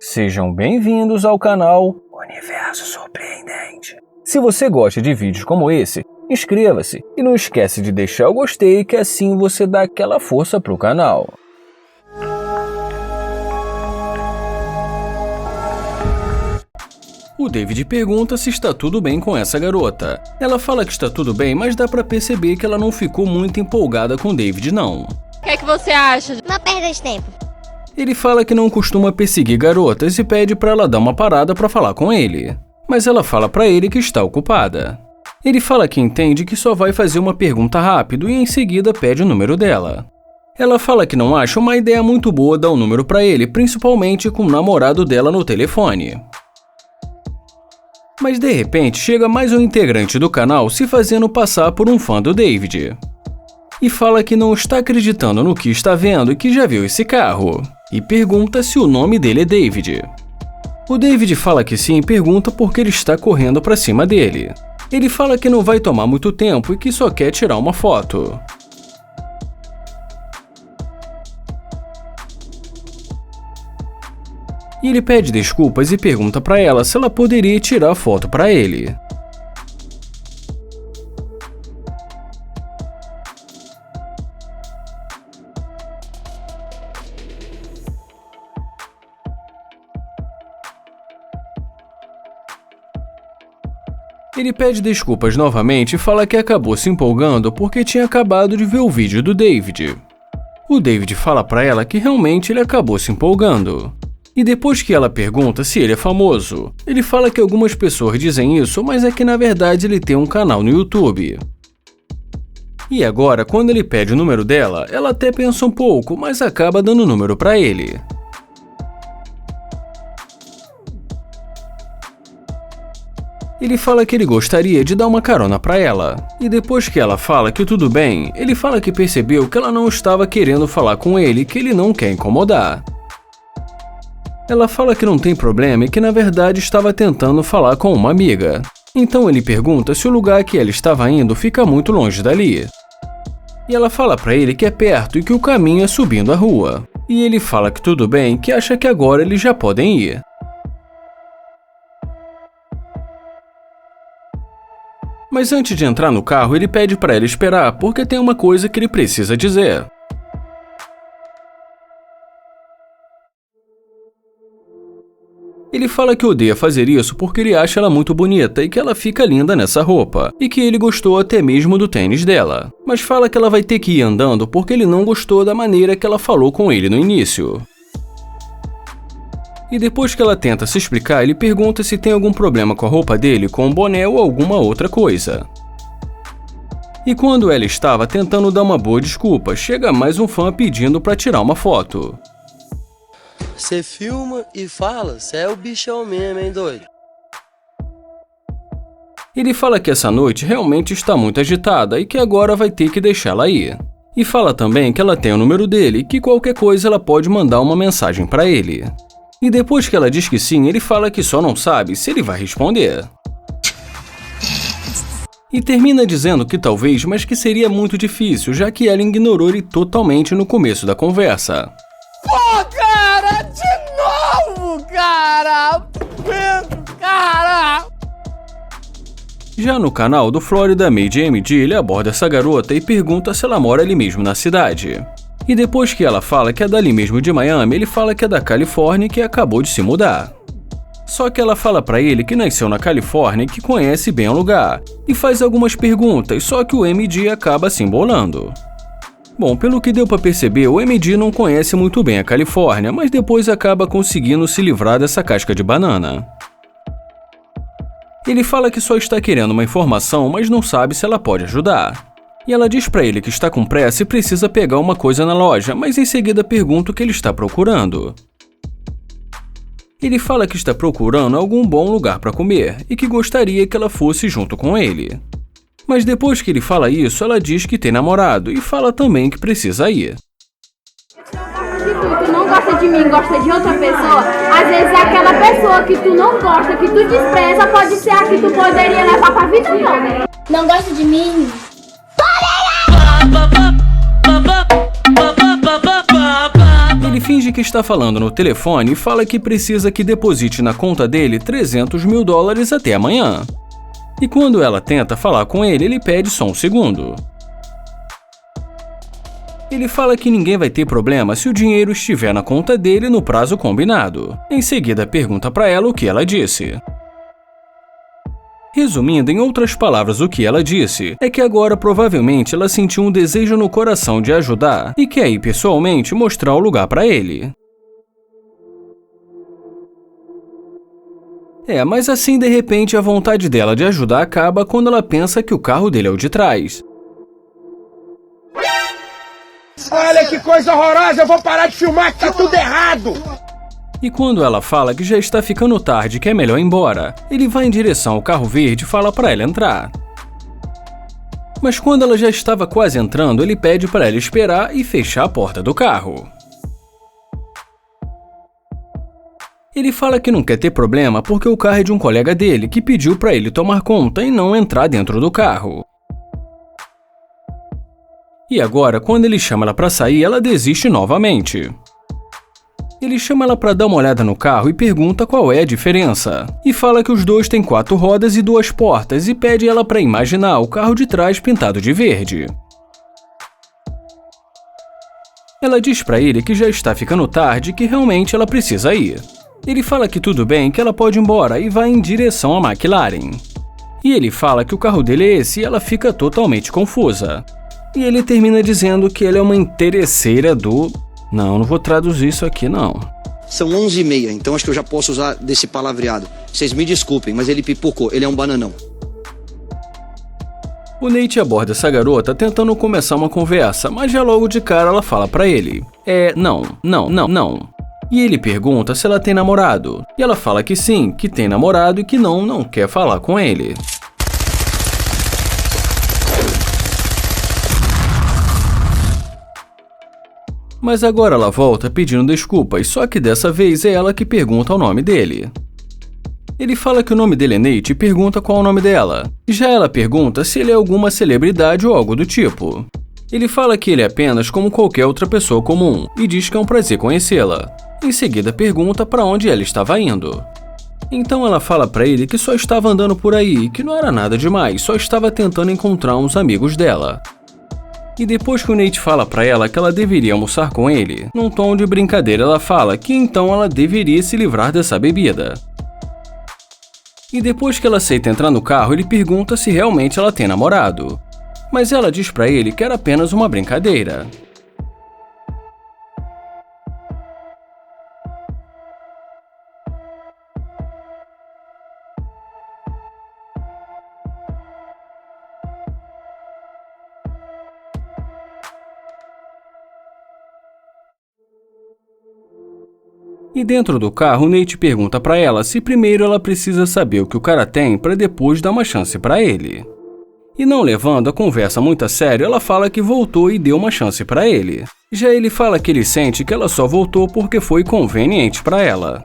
Sejam bem-vindos ao canal Universo Surpreendente. Se você gosta de vídeos como esse, inscreva-se e não esquece de deixar o gostei, que assim você dá aquela força pro canal. O David pergunta se está tudo bem com essa garota. Ela fala que está tudo bem, mas dá pra perceber que ela não ficou muito empolgada com o David não. O que é que você acha? Não perda de tempo. Ele fala que não costuma perseguir garotas e pede pra ela dar uma parada pra falar com ele. Mas ela fala pra ele que está ocupada. Ele fala que entende que só vai fazer uma pergunta rápido e em seguida pede o número dela. Ela fala que não acha uma ideia muito boa dar o número pra ele, principalmente com o namorado dela no telefone. Mas de repente chega mais um integrante do canal se fazendo passar por um fã do David. E fala que não está acreditando no que está vendo e que já viu esse carro. E pergunta se o nome dele é David. O David fala que sim e pergunta por que ele está correndo para cima dele. Ele fala que não vai tomar muito tempo e que só quer tirar uma foto. E ele pede desculpas e pergunta para ela se ela poderia tirar a foto para ele. Ele pede desculpas novamente e fala que acabou se empolgando porque tinha acabado de ver o vídeo do David. O David fala pra ela que realmente ele acabou se empolgando. E depois que ela pergunta se ele é famoso, ele fala que algumas pessoas dizem isso, mas é que na verdade ele tem um canal no YouTube. E agora, quando ele pede o número dela, ela até pensa um pouco, mas acaba dando o número pra ele. Ele fala que ele gostaria de dar uma carona pra ela. E depois que ela fala que tudo bem, ele fala que percebeu que ela não estava querendo falar com ele e que ele não quer incomodar. Ela fala que não tem problema e que na verdade estava tentando falar com uma amiga. Então ele pergunta se o lugar que ela estava indo fica muito longe dali. E ela fala pra ele que é perto e que o caminho é subindo a rua. E ele fala que tudo bem, que acha que agora eles já podem ir. Mas antes de entrar no carro, ele pede para ela esperar, porque tem uma coisa que ele precisa dizer. Ele fala que odeia fazer isso porque ele acha ela muito bonita e que ela fica linda nessa roupa, e que ele gostou até mesmo do tênis dela. Mas fala que ela vai ter que ir andando porque ele não gostou da maneira que ela falou com ele no início. E depois que ela tenta se explicar, ele pergunta se tem algum problema com a roupa dele, com o boné ou alguma outra coisa. E quando ela estava tentando dar uma boa desculpa, chega mais um fã pedindo para tirar uma foto. Você filma e fala, você é o bichão mesmo, hein, doido? Ele fala que essa noite realmente está muito agitada e que agora vai ter que deixá-la ir. E fala também que ela tem o número dele e que qualquer coisa ela pode mandar uma mensagem para ele. E depois que ela diz que sim, ele fala que só não sabe se ele vai responder. E termina dizendo que talvez, mas que seria muito difícil, já que ela ignorou ele totalmente no começo da conversa. Pô, cara! De novo, cara! Cara! Já no canal do Florida Made MD, ele aborda essa garota e pergunta se ela mora ali mesmo na cidade. E depois que ela fala que é dali mesmo de Miami, ele fala que é da Califórnia e que acabou de se mudar. Só que ela fala pra ele que nasceu na Califórnia e que conhece bem o lugar, e faz algumas perguntas, só que o MD acaba se embolando. Bom, pelo que deu pra perceber, o MD não conhece muito bem a Califórnia, mas depois acaba conseguindo se livrar dessa casca de banana. Ele fala que só está querendo uma informação, mas não sabe se ela pode ajudar. E ela diz pra ele que está com pressa e precisa pegar uma coisa na loja, mas em seguida pergunta o que ele está procurando. Ele fala que está procurando algum bom lugar para comer e que gostaria que ela fosse junto com ele. Mas depois que ele fala isso, ela diz que tem namorado e fala também que precisa ir. Se tu não gosta de mim, gosta de outra pessoa, às vezes aquela pessoa que tu não gosta, que tu despreza, pode ser a que tu poderia levar pra vida toda. Não gosta de mim? Ele finge que está falando no telefone e fala que precisa que deposite na conta dele $300.000 até amanhã. E quando ela tenta falar com ele, ele pede só um segundo. Ele fala que ninguém vai ter problema se o dinheiro estiver na conta dele no prazo combinado. Em seguida, pergunta para ela o que ela disse. Resumindo em outras palavras o que ela disse, é que agora provavelmente ela sentiu um desejo no coração de ajudar e quer ir pessoalmente mostrar o lugar para ele. Mas assim de repente a vontade dela de ajudar acaba quando ela pensa que o carro dele é o de trás. Olha que coisa horrorosa, eu vou parar de filmar que tá tudo errado! E quando ela fala que já está ficando tarde e que é melhor ir embora, ele vai em direção ao carro verde e fala para ela entrar. Mas quando ela já estava quase entrando, ele pede para ela esperar e fechar a porta do carro. Ele fala que não quer ter problema porque o carro é de um colega dele que pediu para ele tomar conta e não entrar dentro do carro. E agora, quando ele chama ela para sair, ela desiste novamente. Ele chama ela para dar uma olhada no carro e pergunta qual é a diferença. E fala que os dois têm 4 rodas e 2 portas e pede ela para imaginar o carro de trás pintado de verde. Ela diz para ele que já está ficando tarde e que realmente ela precisa ir. Ele fala que tudo bem, que ela pode ir embora e vai em direção à McLaren. E ele fala que o carro dele é esse e ela fica totalmente confusa. E ele termina dizendo que ele é uma interesseira do... Não vou traduzir isso aqui não. São 11h30, então acho que eu já posso usar desse palavreado. Vocês me desculpem, mas ele pipocou, ele é um bananão. O Nate aborda essa garota tentando começar uma conversa, mas já logo de cara ela fala pra ele. Não. E ele pergunta se ela tem namorado. E ela fala que sim, que tem namorado e que não quer falar com ele. Mas agora ela volta pedindo desculpas, só que dessa vez é ela que pergunta o nome dele. Ele fala que o nome dele é Nate e pergunta qual é o nome dela. Já ela pergunta se ele é alguma celebridade ou algo do tipo. Ele fala que ele é apenas como qualquer outra pessoa comum e diz que é um prazer conhecê-la. Em seguida pergunta para onde ela estava indo. Então ela fala para ele que só estava andando por aí, que não era nada demais, só estava tentando encontrar uns amigos dela. E depois que o Nate fala pra ela que ela deveria almoçar com ele, num tom de brincadeira ela fala que então ela deveria se livrar dessa bebida. E depois que ela aceita entrar no carro, ele pergunta se realmente ela tem namorado. Mas ela diz pra ele que era apenas uma brincadeira. E dentro do carro, Nate pergunta pra ela se primeiro ela precisa saber o que o cara tem pra depois dar uma chance pra ele. E não levando a conversa muito a sério, ela fala que voltou e deu uma chance pra ele. Já ele fala que ele sente que ela só voltou porque foi conveniente pra ela.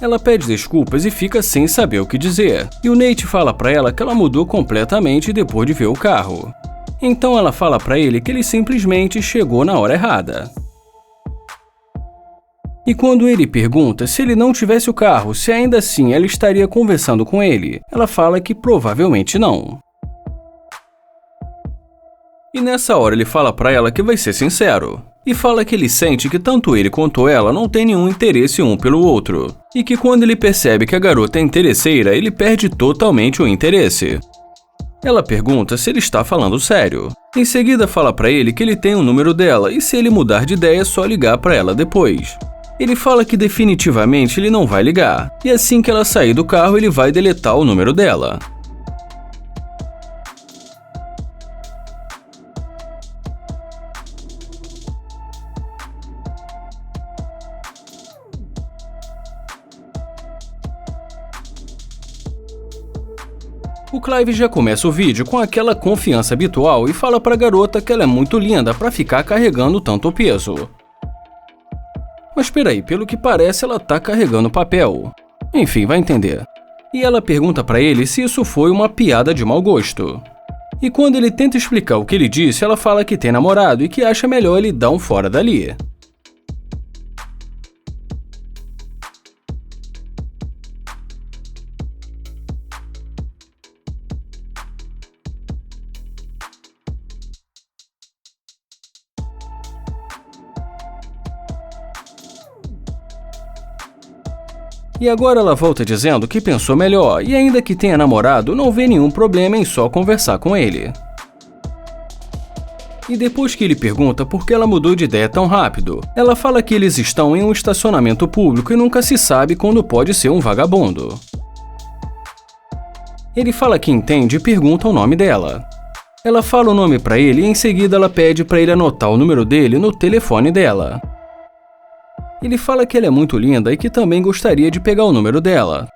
Ela pede desculpas e fica sem saber o que dizer. E o Nate fala pra ela que ela mudou completamente depois de ver o carro. Então ela fala pra ele que ele simplesmente chegou na hora errada. E quando ele pergunta se ele não tivesse o carro, se ainda assim ela estaria conversando com ele, ela fala que provavelmente não. E nessa hora ele fala pra ela que vai ser sincero. E fala que ele sente que tanto ele quanto ela não tem nenhum interesse um pelo outro. E que quando ele percebe que a garota é interesseira, ele perde totalmente o interesse. Ela pergunta se ele está falando sério. Em seguida fala pra ele que ele tem o número dela e se ele mudar de ideia é só ligar pra ela depois. Ele fala que definitivamente ele não vai ligar, e assim que ela sair do carro ele vai deletar o número dela. O Clive já começa o vídeo com aquela confiança habitual e fala pra garota que ela é muito linda pra ficar carregando tanto peso. Mas peraí, pelo que parece ela tá carregando papel. Enfim, vai entender. E ela pergunta pra ele se isso foi uma piada de mau gosto. E quando ele tenta explicar o que ele disse, ela fala que tem namorado e que acha melhor ele dar um fora dali. E agora ela volta dizendo que pensou melhor e ainda que tenha namorado, não vê nenhum problema em só conversar com ele. E depois que ele pergunta por que ela mudou de ideia tão rápido, ela fala que eles estão em um estacionamento público e nunca se sabe quando pode ser um vagabundo. Ele fala que entende e pergunta o nome dela. Ela fala o nome pra ele e em seguida ela pede pra ele anotar o número dele no telefone dela. Ele fala que ela é muito linda e que também gostaria de pegar o número dela,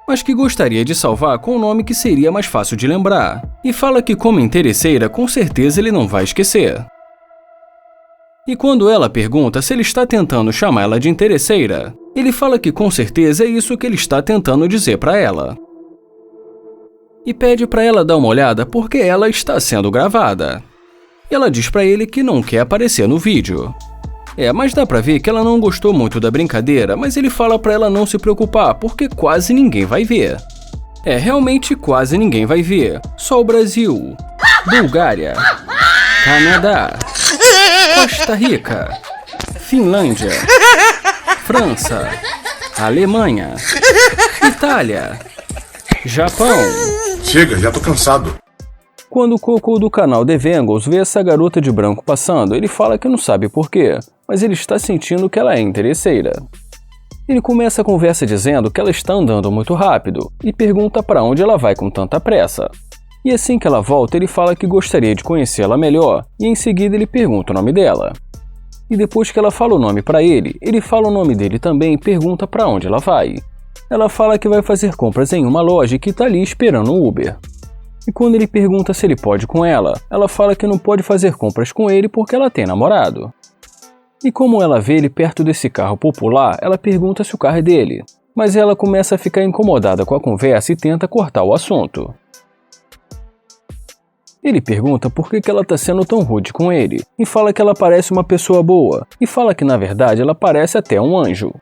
mas que gostaria de salvar com um nome que seria mais fácil de lembrar, e fala que como interesseira, com certeza ele não vai esquecer. E quando ela pergunta se ele está tentando chamar ela de interesseira, ele fala que com certeza é isso que ele está tentando dizer para ela. E pede para ela dar uma olhada porque ela está sendo gravada. E ela diz para ele que não quer aparecer no vídeo. Mas dá pra ver que ela não gostou muito da brincadeira, mas ele fala pra ela não se preocupar, porque quase ninguém vai ver. Realmente quase ninguém vai ver. Só o Brasil, Bulgária, Canadá, Costa Rica, Finlândia, França, Alemanha, Itália, Japão. Chega, já tô cansado. Quando o Coco do canal The Vangles vê essa garota de branco passando, ele fala que não sabe porquê, mas ele está sentindo que ela é interesseira. Ele começa a conversa dizendo que ela está andando muito rápido e pergunta para onde ela vai com tanta pressa. E assim que ela volta, ele fala que gostaria de conhecê-la melhor e em seguida ele pergunta o nome dela. E depois que ela fala o nome para ele fala o nome dele também e pergunta para onde ela vai. Ela fala que vai fazer compras em uma loja e que está ali esperando um Uber. E quando ele pergunta se ele pode com ela fala que não pode fazer compras com ele porque ela tem namorado. E como ela vê ele perto desse carro popular, ela pergunta se o carro é dele. Mas ela começa a ficar incomodada com a conversa e tenta cortar o assunto. Ele pergunta por que ela está sendo tão rude com ele, e fala que ela parece uma pessoa boa, e fala que na verdade ela parece até um anjo.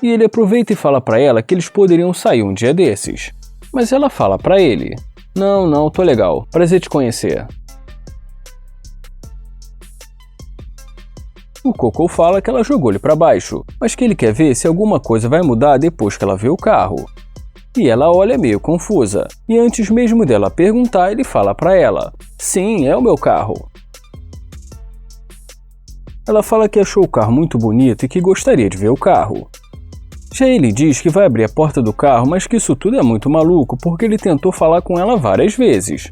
E ele aproveita e fala para ela que eles poderiam sair um dia desses. Mas ela fala para ele: Não, tô legal. Prazer te conhecer. O Coco fala que ela jogou ele para baixo, mas que ele quer ver se alguma coisa vai mudar depois que ela vê o carro. E ela olha meio confusa, e antes mesmo dela perguntar, ele fala para ela: Sim, é o meu carro. Ela fala que achou o carro muito bonito e que gostaria de ver o carro. Já ele diz que vai abrir a porta do carro, mas que isso tudo é muito maluco porque ele tentou falar com ela várias vezes.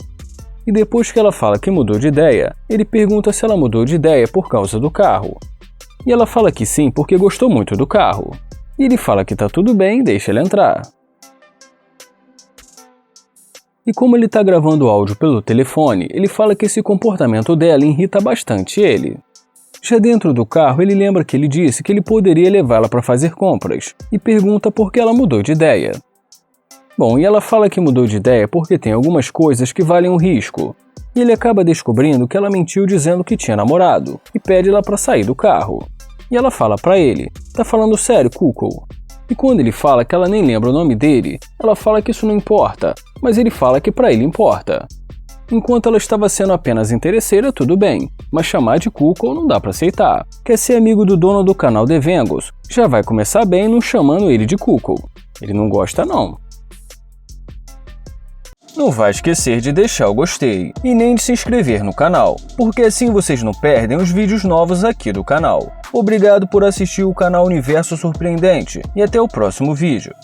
E depois que ela fala que mudou de ideia, ele pergunta se ela mudou de ideia por causa do carro. E ela fala que sim porque gostou muito do carro. E ele fala que tá tudo bem e deixa ela entrar. E como ele tá gravando o áudio pelo telefone, ele fala que esse comportamento dela irrita bastante ele. Já dentro do carro, ele lembra que ele disse que ele poderia levá-la para fazer compras e pergunta por que ela mudou de ideia. Bom, e ela fala que mudou de ideia porque tem algumas coisas que valem um risco. E ele acaba descobrindo que ela mentiu dizendo que tinha namorado e pede ela para sair do carro. E ela fala para ele: Tá falando sério, Coco? E quando ele fala que ela nem lembra o nome dele, ela fala que isso não importa, mas ele fala que para ele importa. Enquanto ela estava sendo apenas interesseira, tudo bem, mas chamar de Coco não dá para aceitar. Quer ser amigo do dono do canal The Vangles, já vai começar bem não chamando ele de Coco. Ele não gosta não. Não vai esquecer de deixar o gostei e nem de se inscrever no canal, porque assim vocês não perdem os vídeos novos aqui do canal. Obrigado por assistir o canal Universo Surpreendente e até o próximo vídeo.